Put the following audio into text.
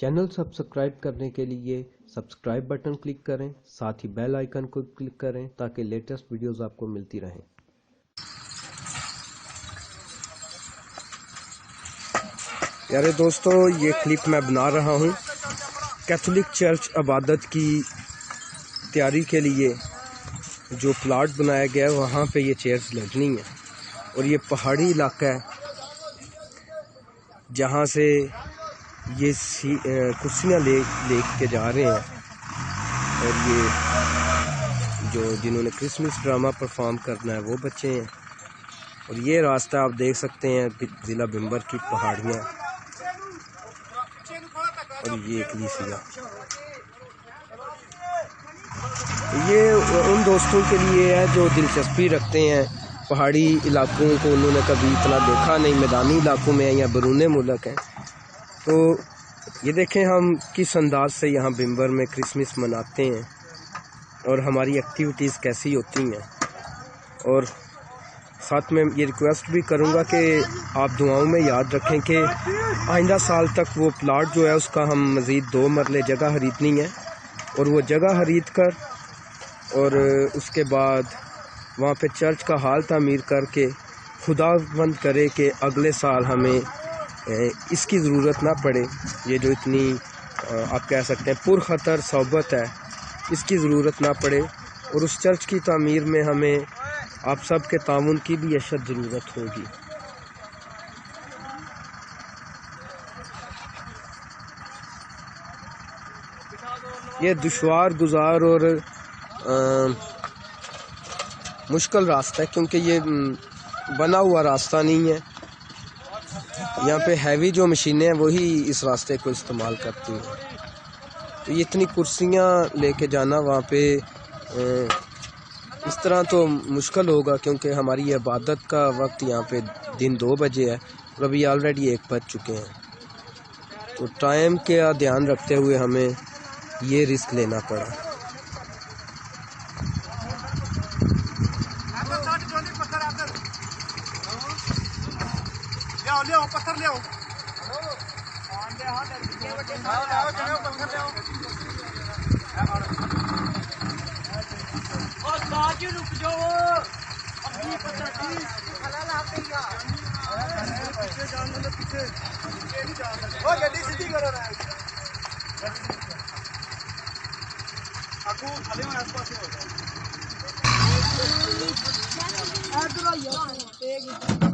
Channel subscribe करने के लिए सब्सक्राइब बटन क्लिक करें, साथ ही बेल आइकन को क्लिक करें ताकि लेटेस्ट वीडियोस आपको मिलती रहें। प्यारे दोस्तों, ये क्लिप मैं बना रहा हूँ कैथोलिक चर्च इबादत की तैयारी के लिए। जो प्लाट बनाया गया है वहाँ पे ये चेयर्स लगनी है और ये पहाड़ी इलाका है जहाँ से ये कुर्सियाँ ले के जा रहे हैं। और ये जो जिन्होंने क्रिसमस ड्रामा परफॉर्म करना है वो बच्चे हैं। और ये रास्ता आप देख सकते हैं ज़िला बिम्बर की पहाड़ियाँ और ये कलीसिया। ये उन दोस्तों के लिए है जो दिलचस्पी रखते हैं पहाड़ी इलाकों को, उन्होंने कभी इतना देखा नहीं, मैदानी इलाकों में है या बैरून मुल्क है। तो ये देखें हम किस अंदाज से यहाँ बिम्बर में क्रिसमस मनाते हैं और हमारी एक्टिविटीज़ कैसी होती हैं। और साथ में ये रिक्वेस्ट भी करूँगा कि आप दुआओं में याद रखें कि आइंदा साल तक वो प्लाट जो है उसका हम मज़ीद 2 मरले जगह खरीदनी है और वो जगह खरीद कर और उसके बाद वहाँ पे चर्च का हाल तामीर करके खुदावंद करे कि अगले साल हमें इसकी ज़रूरत ना पड़े। ये जो इतनी आप कह सकते हैं पुरखतर सोबत है, इसकी ज़रूरत ना पड़े और उस चर्च की तामीर में हमें आप सब के ताउन की भी अशद ज़रूरत होगी। ये दुश्वार गुजार और मुश्किल रास्ता है क्योंकि ये बना हुआ रास्ता नहीं है। यहाँ पे हैवी जो मशीनें हैं वही इस रास्ते को इस्तेमाल करती हैं। तो ये इतनी कुर्सियाँ लेके जाना वहाँ पे इस तरह तो मुश्किल होगा क्योंकि हमारी इबादत का वक्त यहाँ पे दिन 2 बजे है और अभी ऑलरेडी 1 बज चुके हैं। तो टाइम का ध्यान रखते हुए हमें ये रिस्क लेना पड़ा। ले आओ पत्थर ले आओ। रुक जाओ अपनी पत्थर पीछे जान दो, पीछे गड्डी सीधी करो ना। आखू खाली में आसपास हो जाए।